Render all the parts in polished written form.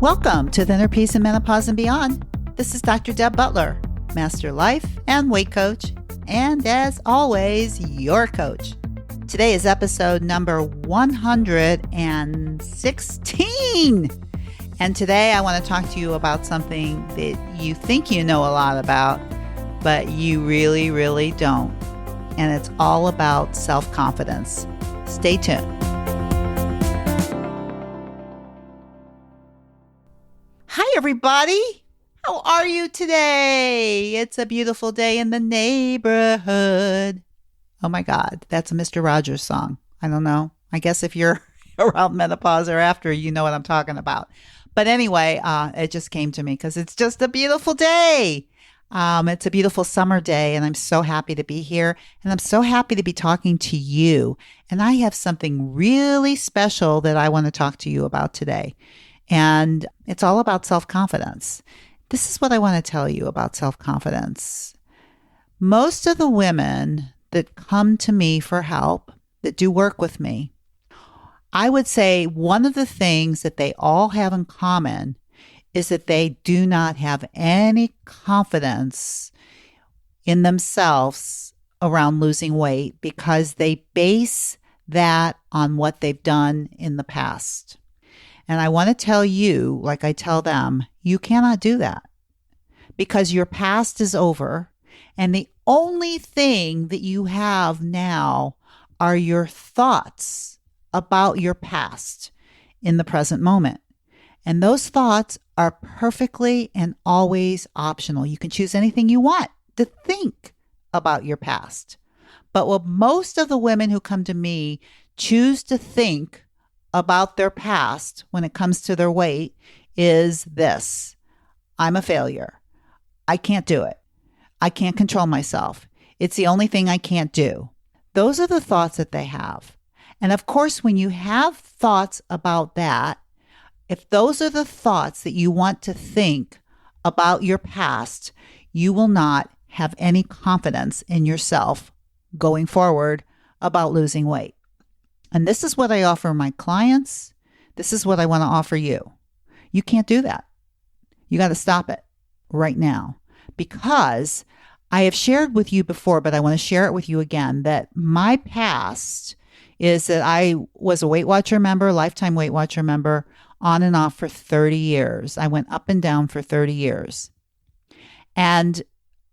Welcome to the Inner Peace and Menopause and Beyond. This is Dr. Deb Butler, Master Life and Weight Coach, and as always, your coach. Today is episode number 116. And today I want to talk to you about something that you think you know a lot about, but you really, really don't. And it's all about self-confidence. Stay tuned. Hi, everybody. How are you today? It's a beautiful day in the neighborhood. Oh my God, that's a Mr. Rogers song. I don't know. I guess if you're around menopause or after, you know what I'm talking about. But anyway, it just came to me because it's just a beautiful day. It's a beautiful summer day, and I'm so happy to be here. And I'm so happy to be talking to you. And I have something really special that I want to talk to you about today. And it's all about self-confidence. This is what I want to tell you about self-confidence. Most of the women that come to me for help, that do work with me, I would say one of the things that they all have in common is that they do not have any confidence in themselves around losing weight because they base that on what they've done in the past. And I want to tell you, like I tell them, you cannot do that because your past is over. And the only thing that you have now are your thoughts about your past in the present moment. And those thoughts are perfectly and always optional. You can choose anything you want to think about your past. But what most of the women who come to me choose to think about their past when it comes to their weight is this: I'm a failure. I can't do it. I can't control myself. It's the only thing I can't do. Those are the thoughts that they have. And of course, when you have thoughts about that, if those are the thoughts that you want to think about your past, you will not have any confidence in yourself going forward about losing weight. And this is what I offer my clients. This is what I want to offer you. You can't do that. You got to stop it right now, because I have shared with you before, but I want to share it with you again, that my past is that I was a Weight Watcher member, lifetime Weight Watcher member, on and off for 30 years. I went up and down for 30 years. And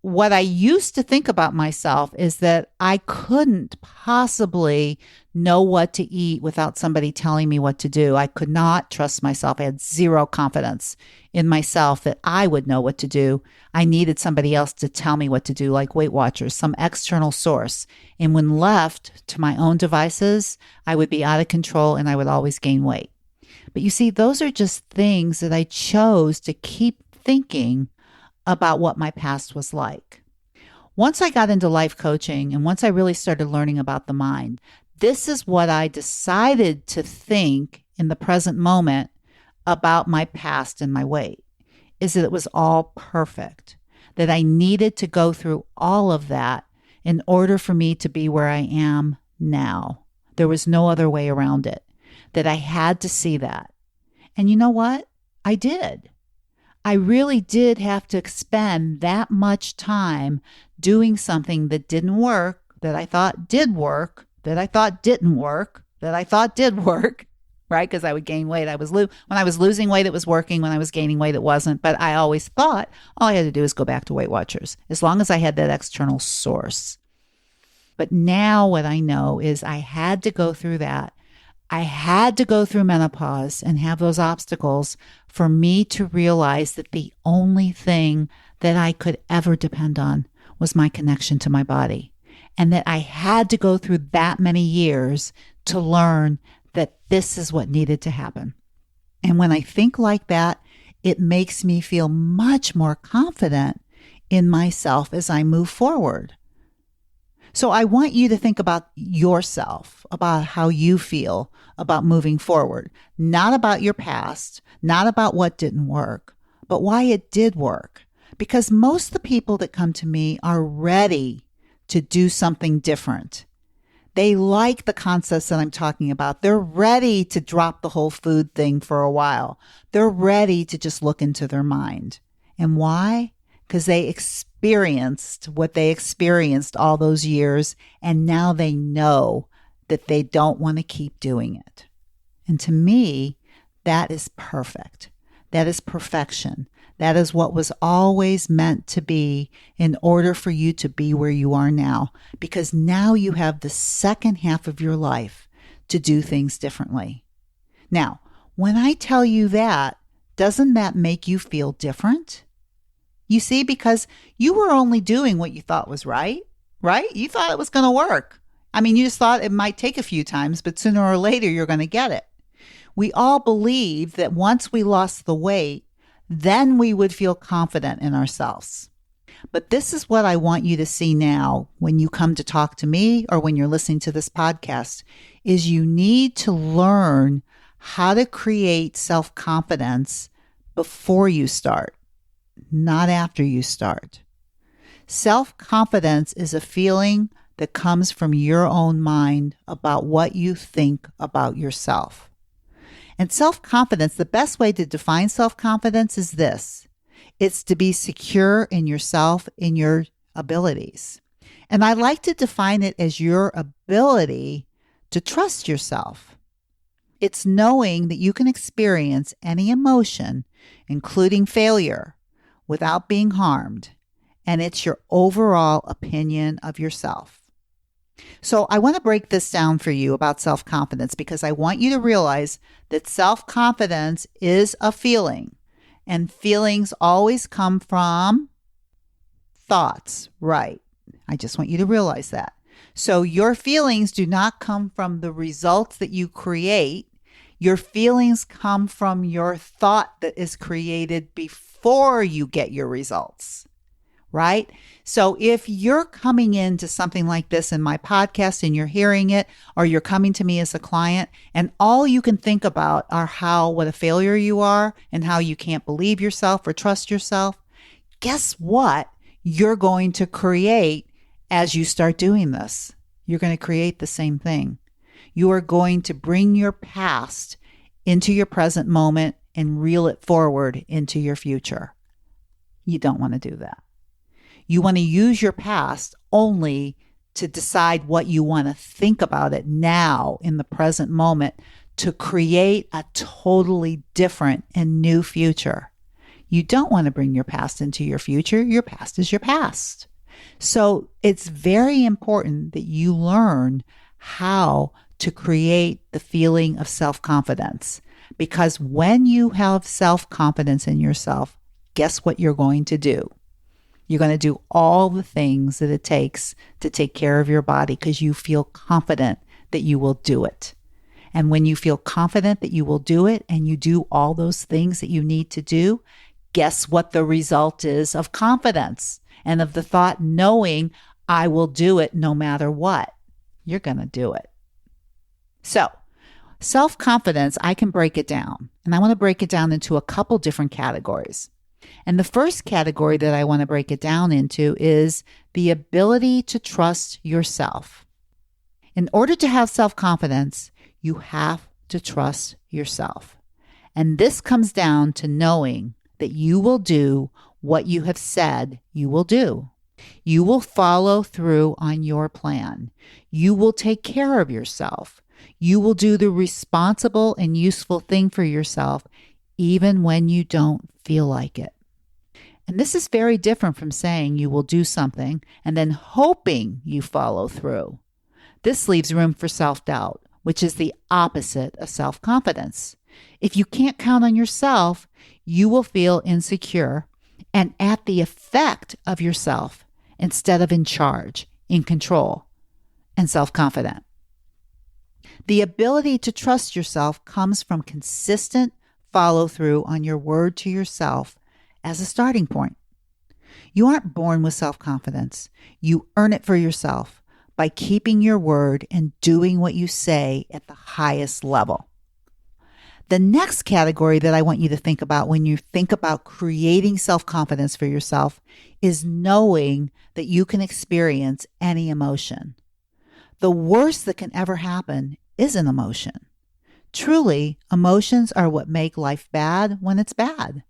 what I used to think about myself is that I couldn't possibly know what to eat without somebody telling me what to do. I could not trust myself. I had zero confidence in myself that I would know what to do. I needed somebody else to tell me what to do, like Weight Watchers, some external source. And when left to my own devices, I would be out of control and I would always gain weight. But you see, those are just things that I chose to keep thinking about what my past was like. Once I got into life coaching and once I really started learning about the mind, this is what I decided to think in the present moment about my past and my weight, is that it was all perfect, that I needed to go through all of that in order for me to be where I am now. There was no other way around it, that I had to see that. And you know what? I did. I really did have to spend that much time doing something that didn't work, that I thought did work, that I thought didn't work, that I thought did work, right? Because I would gain weight. When I was losing weight, it was working. When I was gaining weight, it wasn't. But I always thought all I had to do is go back to Weight Watchers, as long as I had that external source. But now what I know is I had to go through that. I had to go through menopause and have those obstacles for me to realize that the only thing that I could ever depend on was my connection to my body. And that I had to go through that many years to learn that this is what needed to happen. And when I think like that, it makes me feel much more confident in myself as I move forward. So I want you to think about yourself, about how you feel about moving forward, not about your past, not about what didn't work, but why it did work. Because most of the people that come to me are ready to do something different. They like the concepts that I'm talking about. They're ready to drop the whole food thing for a while. They're ready to just look into their mind. And why? Because they experienced what they experienced all those years, and now they know that they don't want to keep doing it. And to me, that is perfect. That is perfection. That is what was always meant to be in order for you to be where you are now, because now you have the second half of your life to do things differently. Now, when I tell you that, doesn't that make you feel different? You see, because you were only doing what you thought was right? You thought it was going to work. I mean, you just thought it might take a few times, but sooner or later you're going to get it. We all believe that once we lost the weight, then we would feel confident in ourselves. But this is what I want you to see now when you come to talk to me or when you're listening to this podcast, is you need to learn how to create self-confidence before you start, not after you start. Self-confidence is a feeling that comes from your own mind about what you think about yourself. And self-confidence, the best way to define self-confidence is this. It's to be secure in yourself, in your abilities. And I like to define it as your ability to trust yourself. It's knowing that you can experience any emotion, including failure, without being harmed. And it's your overall opinion of yourself. So I want to break this down for you about self-confidence because I want you to realize that self-confidence is a feeling, and feelings always come from thoughts, right? I just want you to realize that. So your feelings do not come from the results that you create. Your feelings come from your thought that is created before you get your results. Right? So if you're coming into something like this in my podcast and you're hearing it, or you're coming to me as a client and all you can think about are what a failure you are and how you can't believe yourself or trust yourself, guess what you're going to create as you start doing this? You're going to create the same thing. You are going to bring your past into your present moment and reel it forward into your future. You don't want to do that. You want to use your past only to decide what you want to think about it now in the present moment to create a totally different and new future. You don't want to bring your past into your future. Your past is your past. So it's very important that you learn how to create the feeling of self-confidence, because when you have self-confidence in yourself, guess what you're going to do? You're going to do all the things that it takes to take care of your body because you feel confident that you will do it. And when you feel confident that you will do it and you do all those things that you need to do, guess what the result is of confidence and of the thought knowing I will do it no matter what. You're going to do it. So self-confidence, I can break it down. And I want to break it down into a couple different categories. And the first category that I want to break it down into is the ability to trust yourself. In order to have self-confidence, you have to trust yourself. And this comes down to knowing that you will do what you have said you will do. You will follow through on your plan. You will take care of yourself. You will do the responsible and useful thing for yourself, even when you don't feel like it. And this is very different from saying you will do something and then hoping you follow through. This leaves room for self-doubt, which is the opposite of self-confidence. If you can't count on yourself, you will feel insecure and at the effect of yourself instead of in charge, in control, and self-confident. The ability to trust yourself comes from consistent follow-through on your word to yourself as a starting point. You aren't born with self-confidence. You earn it for yourself by keeping your word and doing what you say at the highest level. The next category that I want you to think about when you think about creating self-confidence for yourself is knowing that you can experience any emotion. The worst that can ever happen is an emotion. Truly, emotions are what make life bad when it's bad.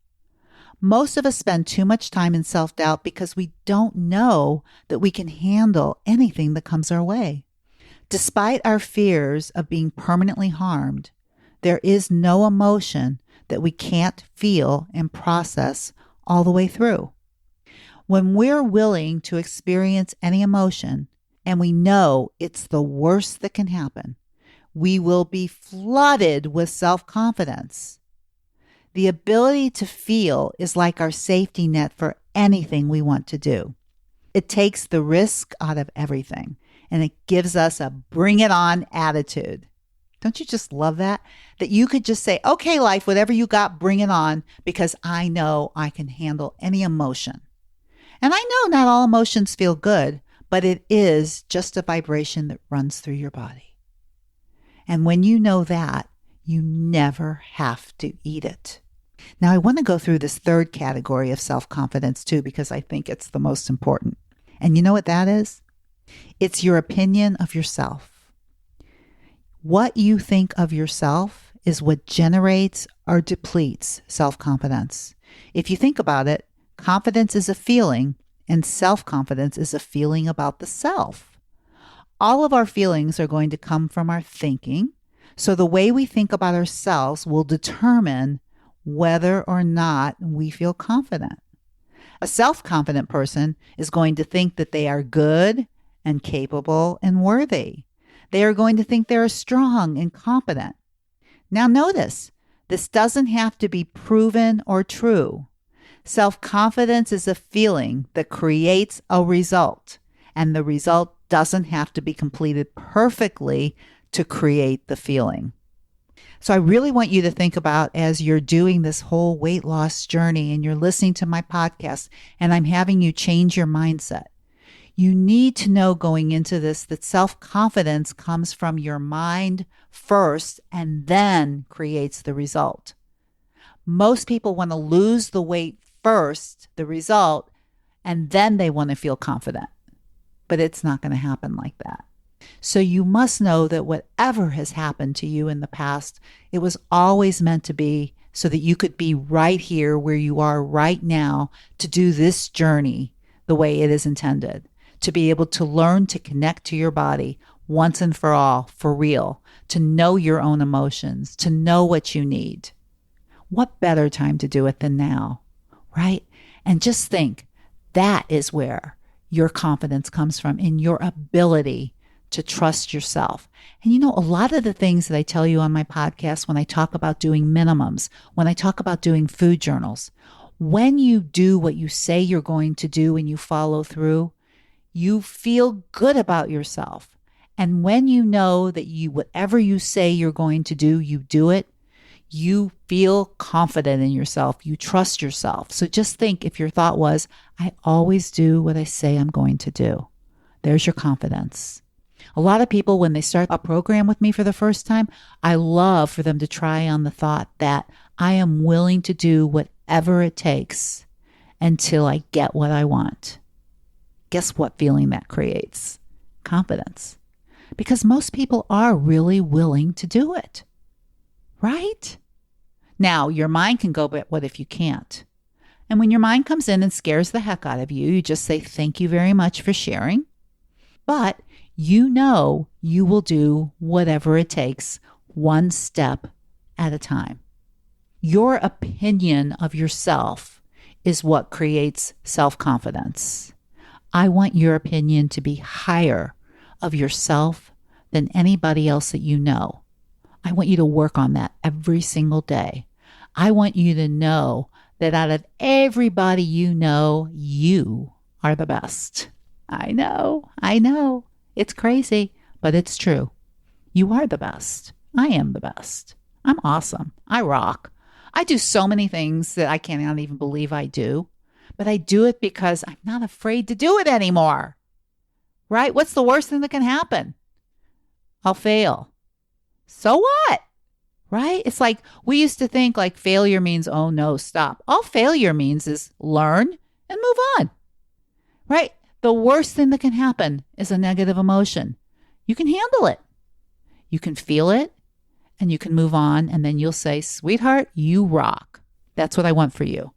Most of us spend too much time in self-doubt because we don't know that we can handle anything that comes our way. Despite our fears of being permanently harmed, there is no emotion that we can't feel and process all the way through. When we're willing to experience any emotion and we know it's the worst that can happen, we will be flooded with self-confidence. The ability to feel is like our safety net for anything we want to do. It takes the risk out of everything, and it gives us a bring it on attitude. Don't you just love that? That you could just say, okay, life, whatever you got, bring it on, because I know I can handle any emotion. And I know not all emotions feel good, but it is just a vibration that runs through your body. And when you know that, you never have to eat it. Now, I want to go through this third category of self-confidence too, because I think it's the most important. And you know what that is? It's your opinion of yourself. What you think of yourself is what generates or depletes self-confidence. If you think about it, confidence is a feeling and self-confidence is a feeling about the self. All of our feelings are going to come from our thinking. So the way we think about ourselves will determine whether or not we feel confident. A self-confident person is going to think that they are good and capable and worthy. They are going to think they are strong and competent. Now notice, this doesn't have to be proven or true. Self-confidence is a feeling that creates a result, and the result doesn't have to be completed perfectly to create the feeling. So I really want you to think about, as you're doing this whole weight loss journey and you're listening to my podcast and I'm having you change your mindset, you need to know going into this that self-confidence comes from your mind first and then creates the result. Most people want to lose the weight first, the result, and then they want to feel confident. But it's not going to happen like that. So you must know that whatever has happened to you in the past, it was always meant to be so that you could be right here where you are right now to do this journey the way it is intended, to be able to learn to connect to your body once and for all, for real, to know your own emotions, to know what you need. What better time to do it than now, right? And just think, that is where your confidence comes from, in your ability to trust yourself. And you know, a lot of the things that I tell you on my podcast, when I talk about doing minimums, when I talk about doing food journals, when you do what you say you're going to do and you follow through, you feel good about yourself. And when you know that whatever you say you're going to do, you do it, you feel confident in yourself. You trust yourself. So just think, if your thought was, I always do what I say I'm going to do. There's your confidence. A lot of people, when they start a program with me for the first time, I love for them to try on the thought that I am willing to do whatever it takes until I get what I want. Guess what feeling that creates? Confidence. Because most people are really willing to do it. Right? Now, your mind can go, but what if you can't? And when your mind comes in and scares the heck out of you, you just say, thank you very much for sharing. But you know you will do whatever it takes, one step at a time. Your opinion of yourself is what creates self-confidence. I want your opinion to be higher of yourself than anybody else that you know. I want you to work on that every single day. I want you to know that out of everybody you know, you are the best. I know. It's crazy, but it's true. You are the best. I am the best. I'm awesome. I rock. I do so many things that I cannot even believe I do, but I do it because I'm not afraid to do it anymore. Right? What's the worst thing that can happen? I'll fail. So what? Right? It's like we used to think like failure means, oh no, stop. All failure means is learn and move on. Right? The worst thing that can happen is a negative emotion. you can handle it. You can feel it and you can move on. And then you'll say, sweetheart, you rock. That's what I want for you.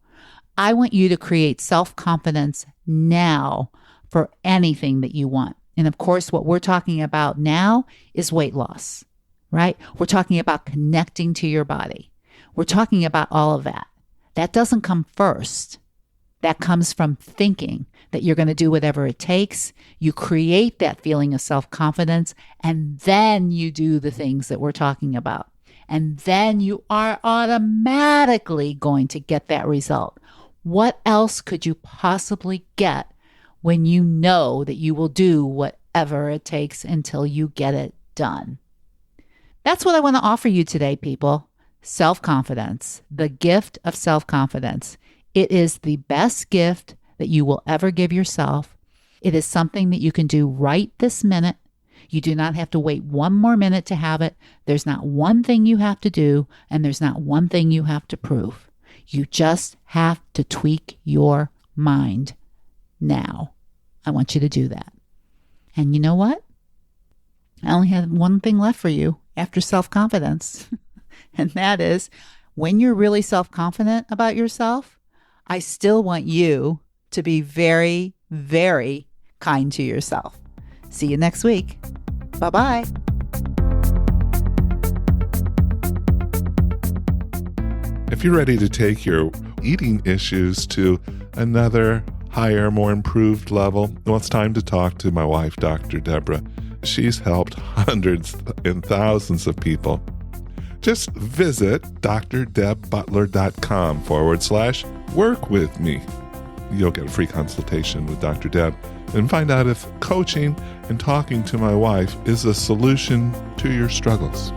I want you to create self-confidence now for anything that you want. And of course, what we're talking about now is weight loss, right? We're talking about connecting to your body. We're talking about all of that. That doesn't come first. That comes from thinking that you're going to do whatever it takes. You create that feeling of self-confidence, and then you do the things that we're talking about. And then you are automatically going to get that result. What else could you possibly get when you know that you will do whatever it takes until you get it done? That's what I want to offer you today, people. Self-confidence, the gift of self-confidence. It is the best gift that you will ever give yourself. It is something that you can do right this minute. You do not have to wait one more minute to have it. There's not one thing you have to do, and there's not one thing you have to prove. You just have to tweak your mind now. I want you to do that. And you know what? I only have one thing left for you after self-confidence. And that is, when you're really self-confident about yourself, I still want you to be very, very kind to yourself. See you next week. Bye-bye. If you're ready to take your eating issues to another higher, more improved level, well, it's time to talk to my wife, Dr. Deborah. She's helped hundreds and thousands of people. Just visit drdebbutler.com/work with me. You'll get a free consultation with Dr. Deb and find out if coaching and talking to my wife is a solution to your struggles.